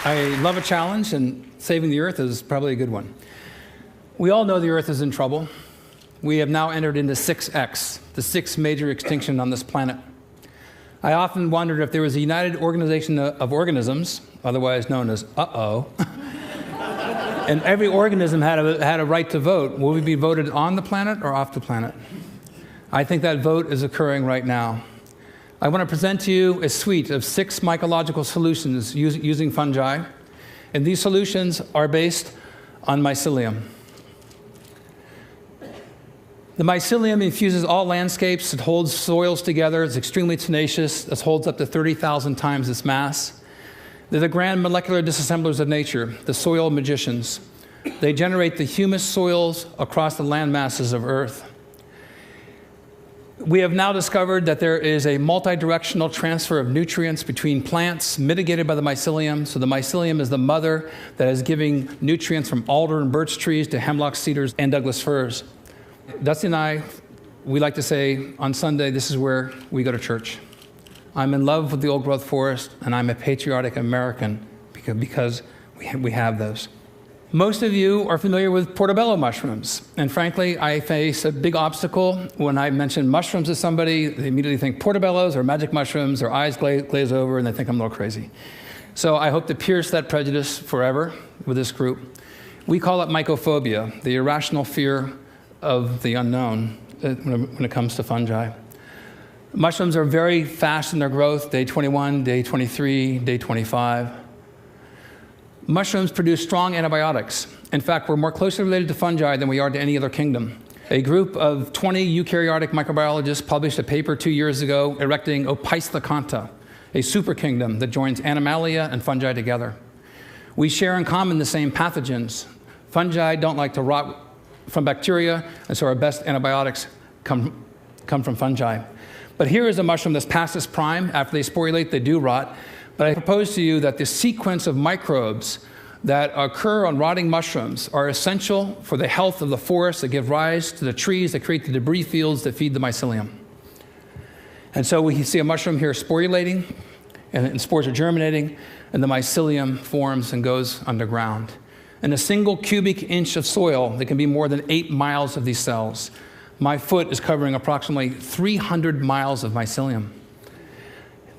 I love a challenge, and saving the Earth is probably a good one. We all know the Earth is in trouble. We have now entered into 6X, the sixth major extinction on this planet. I often wondered if there was a united organization of organisms, otherwise known as uh-oh, and every organism had a right to vote. Will we be voted on the planet or off the planet? I think that vote is occurring right now. I want to present to you a suite of 6 mycological solutions using fungi, and these solutions are based on mycelium. The mycelium infuses all landscapes. It holds soils together. It's extremely tenacious. It holds up to 30,000 times its mass. They're the grand molecular disassemblers of nature, the soil magicians. They generate the humus soils across the land masses of Earth. We have now discovered that there is a multi-directional transfer of nutrients between plants mitigated by the mycelium. So the mycelium is the mother that is giving nutrients from alder and birch trees to hemlock, cedars, and Douglas firs. Dusty and I, we like to say on Sunday, this is where we go to church. I'm in love with the old-growth forest, and I'm a patriotic American because we have those. Most of you are familiar with portobello mushrooms, and frankly, I face a big obstacle when I mention mushrooms to somebody. They immediately think portobellos or magic mushrooms, their eyes glaze over, and they think I'm a little crazy. So I hope to pierce that prejudice forever with this group. We call it mycophobia, the irrational fear of the unknown when it comes to fungi. Mushrooms are very fast in their growth, day 21, day 23, day 25. Mushrooms produce strong antibiotics. In fact, we're more closely related to fungi than we are to any other kingdom. A group of 20 eukaryotic microbiologists published a paper 2 years ago erecting Opisthokonta, a super kingdom that joins Animalia and fungi together. We share in common the same pathogens. Fungi don't like to rot from bacteria, and so our best antibiotics come from fungi. But here is a mushroom that's past its prime. After they sporulate, they do rot. But I propose to you that the sequence of microbes that occur on rotting mushrooms are essential for the health of the forests that give rise to the trees that create the debris fields that feed the mycelium. And so we see a mushroom here sporulating, and spores are germinating, and the mycelium forms and goes underground. In a single cubic inch of soil, there can be more than 8 miles of these cells. My foot is covering approximately 300 miles of mycelium.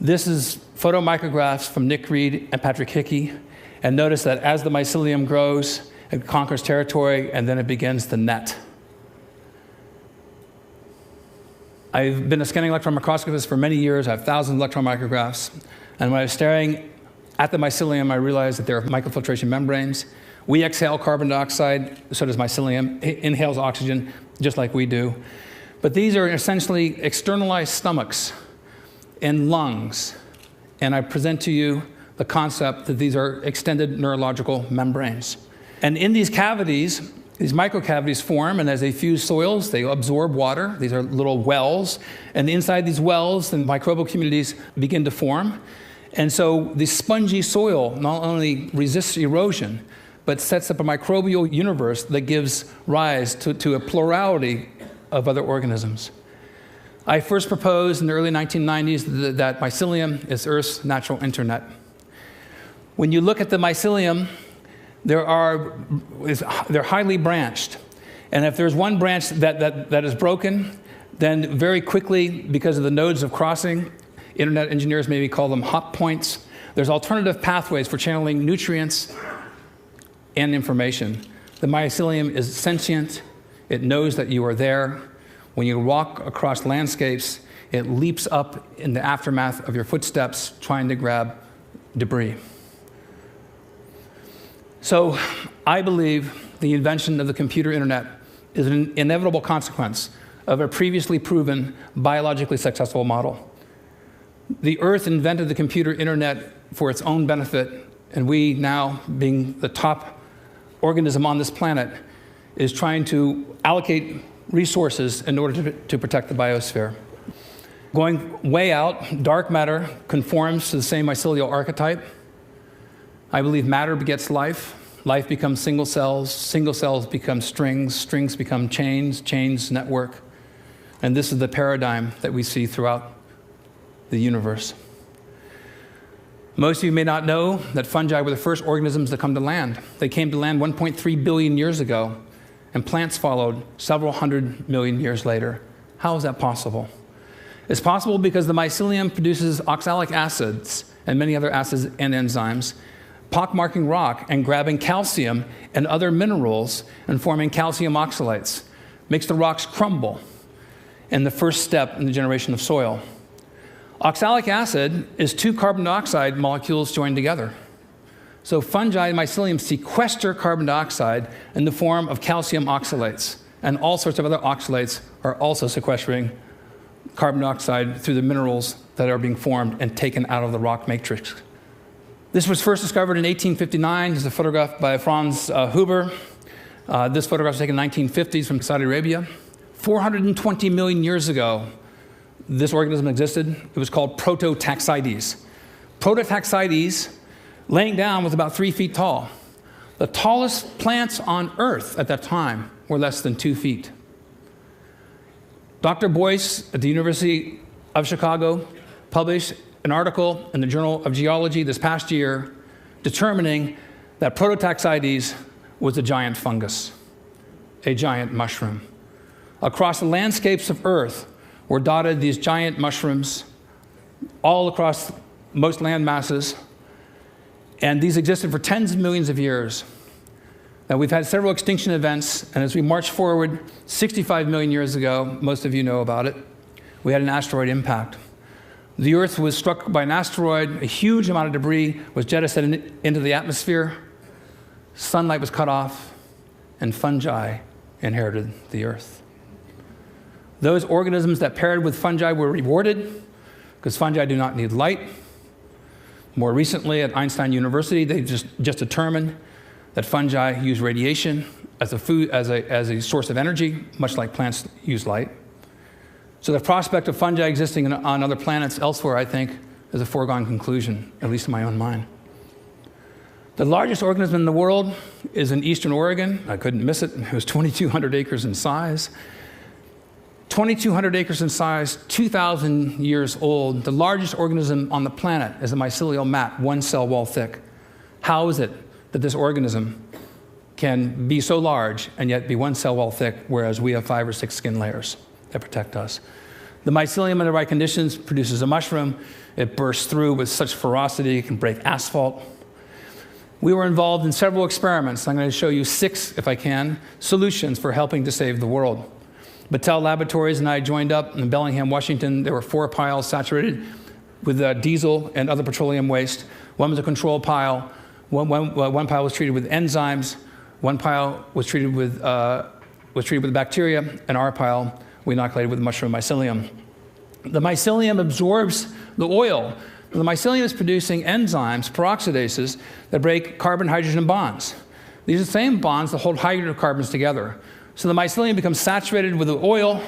This is photomicrographs from Nick Reed and Patrick Hickey. And notice that as the mycelium grows, it conquers territory, and then it begins to net. I've been a scanning electron microscopist for many years. I have thousands of electron micrographs. And when I was staring at the mycelium, I realized that there are microfiltration membranes. We exhale carbon dioxide, so does mycelium. It inhales oxygen, just like we do. But these are essentially externalized stomachs and lungs. And I present to you the concept that these are extended neurological membranes. And in these cavities, these microcavities form, and as they fuse soils, they absorb water. These are little wells. And inside these wells, the microbial communities begin to form. And so the spongy soil not only resists erosion, but sets up a microbial universe that gives rise to a plurality of other organisms. I first proposed in the early 1990s that mycelium is Earth's natural internet. When you look at the mycelium, they're highly branched. And if there's one branch that is broken, then very quickly, because of the nodes of crossing, internet engineers maybe call them hot points, there's alternative pathways for channeling nutrients and information. The mycelium is sentient. It knows that you are there. When you walk across landscapes, it leaps up in the aftermath of your footsteps, trying to grab debris. So I believe the invention of the computer internet is an inevitable consequence of a previously proven biologically successful model. The Earth invented the computer internet for its own benefit, and we now, being the top organism on this planet, is trying to allocate resources in order to protect the biosphere. Going way out, dark matter conforms to the same mycelial archetype. I believe matter begets life. Life becomes single cells become strings, strings become chains, chains network. And this is the paradigm that we see throughout the universe. Most of you may not know that fungi were the first organisms to come to land. They came to land 1.3 billion years ago, and plants followed several 100 million years later. How is that possible? It's possible because the mycelium produces oxalic acids and many other acids and enzymes, pockmarking rock and grabbing calcium and other minerals and forming calcium oxalates, makes the rocks crumble, and the first step in the generation of soil. Oxalic acid is two carbon dioxide molecules joined together. So fungi and mycelium sequester carbon dioxide in the form of calcium oxalates, and all sorts of other oxalates are also sequestering carbon dioxide through the minerals that are being formed and taken out of the rock matrix. This was first discovered in 1859. This is a photograph by Franz Huber. This photograph was taken in the 1950s from Saudi Arabia. 420 million years ago, this organism existed. It was called Prototaxides. Prototaxides, laying down, was about 3 feet tall. The tallest plants on Earth at that time were less than 2 feet. Dr. Boyce at the University of Chicago published an article in the Journal of Geology this past year determining that Prototaxides was a giant fungus, a giant mushroom. Across the landscapes of Earth were dotted these giant mushrooms all across most land masses, and these existed for tens of millions of years. Now, we've had several extinction events, and as we march forward 65 million years ago, most of you know about it, we had an asteroid impact. The Earth was struck by an asteroid, a huge amount of debris was jettisoned into the atmosphere, sunlight was cut off, and fungi inherited the Earth. Those organisms that paired with fungi were rewarded because fungi do not need light. More recently, at Einstein University, they just determined that fungi use radiation as a source of energy, much like plants use light. So the prospect of fungi existing on other planets elsewhere, I think, is a foregone conclusion, at least in my own mind. The largest organism in the world is in eastern Oregon. I couldn't miss it. It was 2,200 acres in size. 2,200 acres in size, 2,000 years old. The largest organism on the planet is a mycelial mat, 1 cell wall thick. How is it that this organism can be so large and yet be 1 cell wall thick, whereas we have 5 or 6 skin layers that protect us? The mycelium, in the right conditions, produces a mushroom. It bursts through with such ferocity it can break asphalt. We were involved in several experiments. I'm going to show you 6, if I can, solutions for helping to save the world. Battelle Laboratories and I joined up in Bellingham, Washington. There were 4 piles saturated with diesel and other petroleum waste. One was a control pile. One pile was treated with enzymes. One pile was treated with bacteria. And our pile we inoculated with mushroom mycelium. The mycelium absorbs the oil. The mycelium is producing enzymes, peroxidases, that break carbon-hydrogen bonds. These are the same bonds that hold hydrocarbons together. So the mycelium becomes saturated with the oil,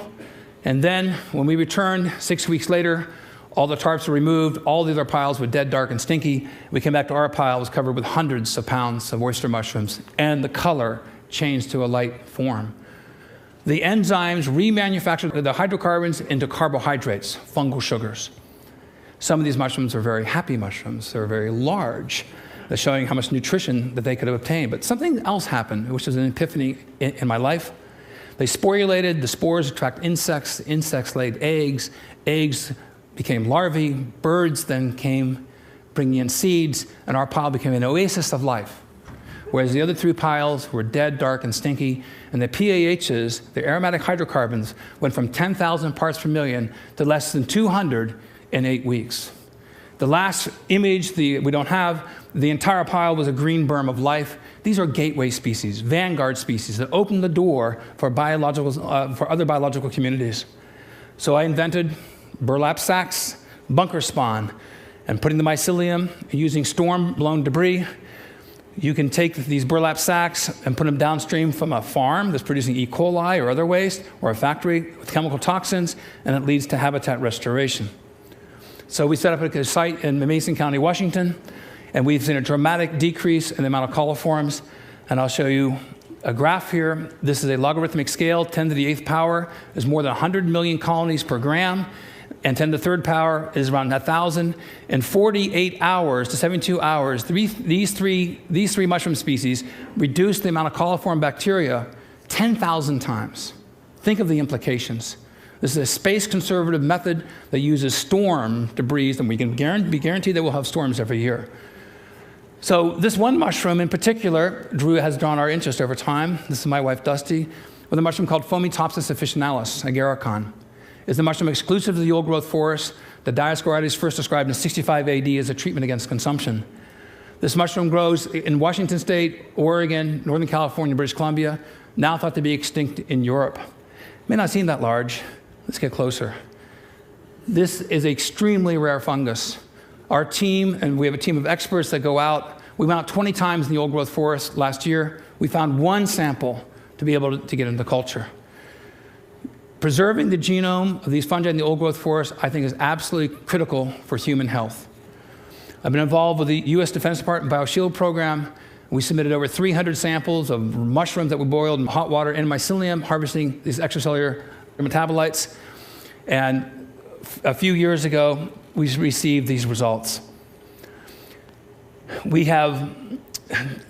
and then when we return 6 weeks later, all the tarps were removed, all the other piles were dead, dark, and stinky. We came back to our pile, it was covered with hundreds of pounds of oyster mushrooms, and the color changed to a light form. The enzymes remanufactured the hydrocarbons into carbohydrates, fungal sugars. Some of these mushrooms are very happy mushrooms. They're very large. They're showing how much nutrition that they could have obtained. But something else happened, which was an epiphany in my life. They sporulated. The spores attract insects. The insects laid eggs. Eggs became larvae. Birds then came bringing in seeds. And our pile became an oasis of life. Whereas the other 3 piles were dead, dark, and stinky. And the PAHs, the aromatic hydrocarbons, went from 10,000 parts per million to less than 200 in 8 weeks. The last image we don't have, the entire pile was a green berm of life. These are gateway species, vanguard species that open the door for other biological communities. So I invented burlap sacks, bunker spawn, and putting the mycelium using storm-blown debris. You can take these burlap sacks and put them downstream from a farm that's producing E. coli or other waste, or a factory with chemical toxins, and it leads to habitat restoration. So we set up a site in Mason County, Washington, and we've seen a dramatic decrease in the amount of coliforms. And I'll show you a graph here. This is a logarithmic scale, 10 to the 8th power. There's more than 100 million colonies per gram. and 10 to the third power is around 1,000. In 48 hours to 72 hours, these three mushroom species reduce the amount of coliform bacteria 10,000 times. Think of the implications. This is a space-conservative method that uses storm debris, and we can be guaranteed that we'll have storms every year. So this one mushroom in particular, Drew has drawn our interest over time. This is my wife, Dusty, with a mushroom called Fomitopsis officinalis, agarikon. It's a mushroom exclusive to the old-growth forest. The Dioscorides first described in 65 AD as a treatment against consumption. This mushroom grows in Washington State, Oregon, Northern California, British Columbia, now thought to be extinct in Europe. May not seem that large. Let's get closer. This is an extremely rare fungus. Our team, and we have a team of experts that go out, we went out 20 times in the old-growth forest last year. We found one sample to be able to get into culture. Preserving the genome of these fungi in the old-growth forest, I think, is absolutely critical for human health. I've been involved with the U.S. Defense Department BioShield program. We submitted over 300 samples of mushrooms that we boiled in hot water and mycelium, harvesting these extracellular metabolites. And a few years ago, we received these results. We have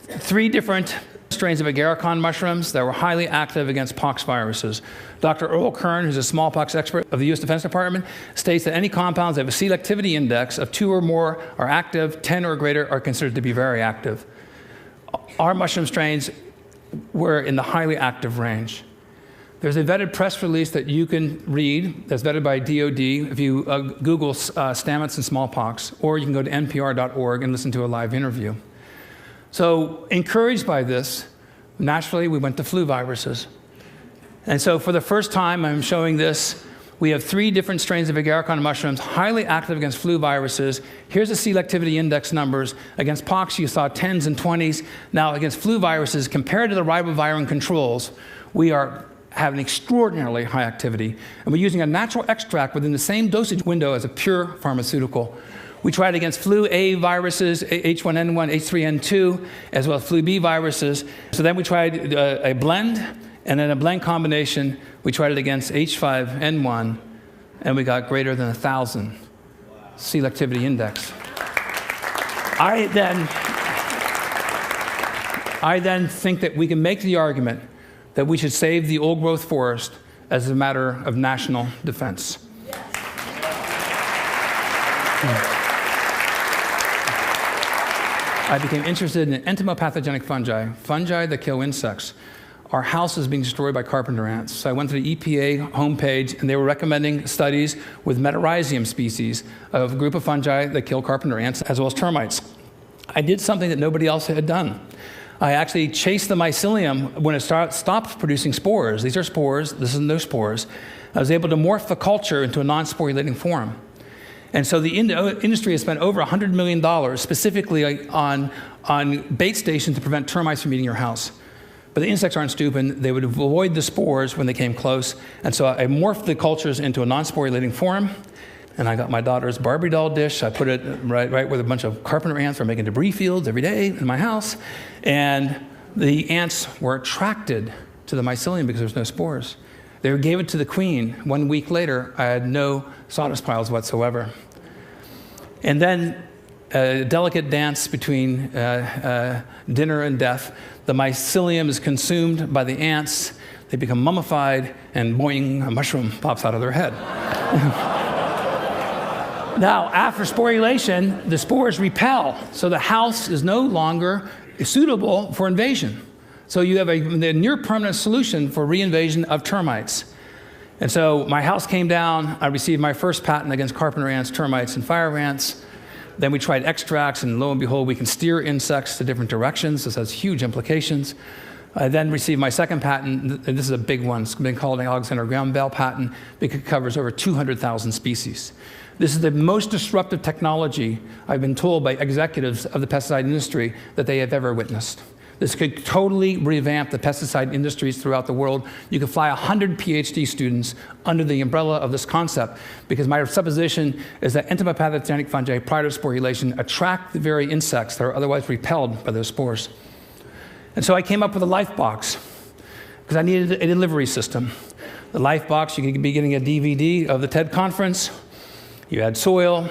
3 different strains of agarikon mushrooms that were highly active against pox viruses. Dr. Earl Kern, who's a smallpox expert of the U.S. Defense Department, states that any compounds that have a selectivity index of 2 or more are active, 10 or greater are considered to be very active. Our mushroom strains were in the highly active range. There's a vetted press release that you can read that's vetted by DOD if you Google Stamets and smallpox, or you can go to npr.org and listen to a live interview. So encouraged by this, naturally we went to flu viruses. And so for the first time, I'm showing this. We have 3 different strains of agarikon mushrooms, highly active against flu viruses. Here's the selectivity index numbers. Against pox, you saw 10s and 20s. Now against flu viruses, compared to the ribavirin controls, we have an extraordinarily high activity. And we're using a natural extract within the same dosage window as a pure pharmaceutical. We tried against flu A viruses, H1N1, H3N2, as well as flu B viruses. So then we tried a blend, and then a blend combination. We tried it against H5N1, and we got greater than 1,000 selectivity index. I then think that we can make the argument that we should save the old-growth forest as a matter of national defense. I became interested in entomopathogenic fungi that kill insects. Our house is being destroyed by carpenter ants. So I went to the EPA homepage, and they were recommending studies with Metarhizium species, a group of fungi that kill carpenter ants, as well as termites. I did something that nobody else had done. I actually chased the mycelium when it stopped producing spores. These are spores. This is no spores. I was able to morph the culture into a non-sporulating form. And so the industry has spent over $100 million specifically on bait stations to prevent termites from eating your house. But the insects aren't stupid. They would avoid the spores when they came close. And so I morphed the cultures into a non-sporulating form. And I got my daughter's Barbie doll dish. I put it right with a bunch of carpenter ants were making debris fields every day in my house. And the ants were attracted to the mycelium because there's no spores. They gave it to the queen. 1 week later, I had no sawdust piles whatsoever. And then a delicate dance between dinner and death. The mycelium is consumed by the ants. They become mummified, and boing, a mushroom pops out of their head. Now, after sporulation, the spores repel, so the house is no longer suitable for invasion. So you have a near-permanent solution for reinvasion of termites. And so my house came down. I received my first patent against carpenter ants, termites, and fire ants. Then we tried extracts, and lo and behold, we can steer insects to different directions. This has huge implications. I then received my second patent, and this is a big one. It's been called an Alexander Graham Bell patent because it covers over 200,000 species. This is the most disruptive technology, I've been told by executives of the pesticide industry, that they have ever witnessed. This could totally revamp the pesticide industries throughout the world. You could fly 100 PhD students under the umbrella of this concept, because my supposition is that entomopathogenic fungi, prior to sporulation, attract the very insects that are otherwise repelled by those spores. And so I came up with a life box, because I needed a delivery system. The life box, you could be getting a DVD of the TED conference, You add soil,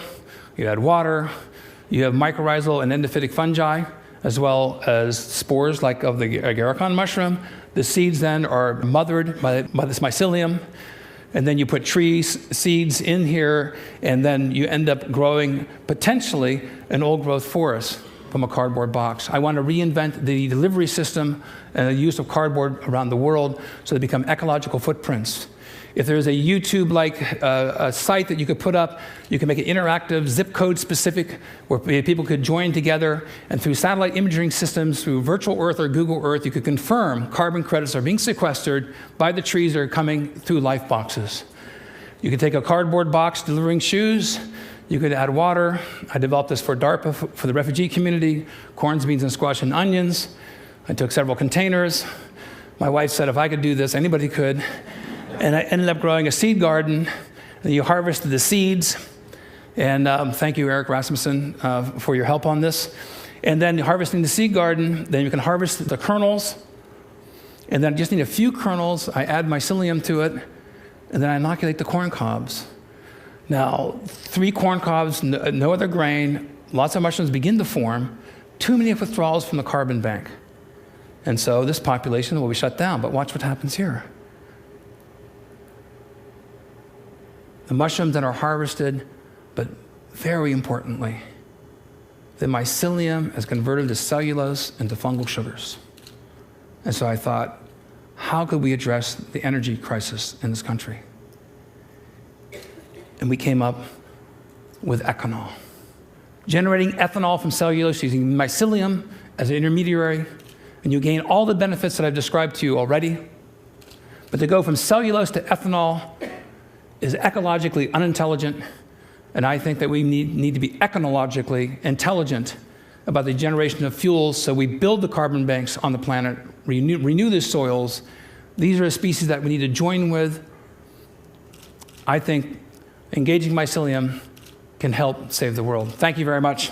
you add water, you have mycorrhizal and endophytic fungi, as well as spores like of the agarikon mushroom. The seeds then are mothered by this mycelium, and then you put tree seeds in here, and then you end up growing potentially an old-growth forest from a cardboard box. I want to reinvent the delivery system and the use of cardboard around the world so they become ecological footprints. If there's a YouTube-like a site that you could put up, you can make it interactive, zip code specific, where people could join together, and through satellite imaging systems, through virtual Earth or Google Earth, you could confirm carbon credits are being sequestered by the trees that are coming through life boxes. You could take a cardboard box delivering shoes, you could add water. I developed this for DARPA, for the refugee community, corns, beans, and squash, and onions. I took several containers. My wife said if I could do this, anybody could. And I ended up growing a seed garden. And you harvested the seeds. And thank you, Eric Rasmussen, for your help on this. And then harvesting the seed garden, then you can harvest the kernels. And then I just need a few kernels. I add mycelium to it. And then I inoculate the corn cobs. Now, 3 corn cobs, no other grain, lots of mushrooms begin to form. Too many withdrawals from the carbon bank. And so this population will be shut down. But watch what happens here. The mushrooms that are harvested, but very importantly, the mycelium is converted to cellulose into fungal sugars. And so I thought, how could we address the energy crisis in this country? And we came up with ethanol. Generating ethanol from cellulose using mycelium as an intermediary, and you gain all the benefits that I've described to you already. But to go from cellulose to ethanol is ecologically unintelligent, and I think that we need to be ecologically intelligent about the generation of fuels so we build the carbon banks on the planet, renew the soils. These are species that we need to join with. I think engaging mycelium can help save the world. Thank you very much.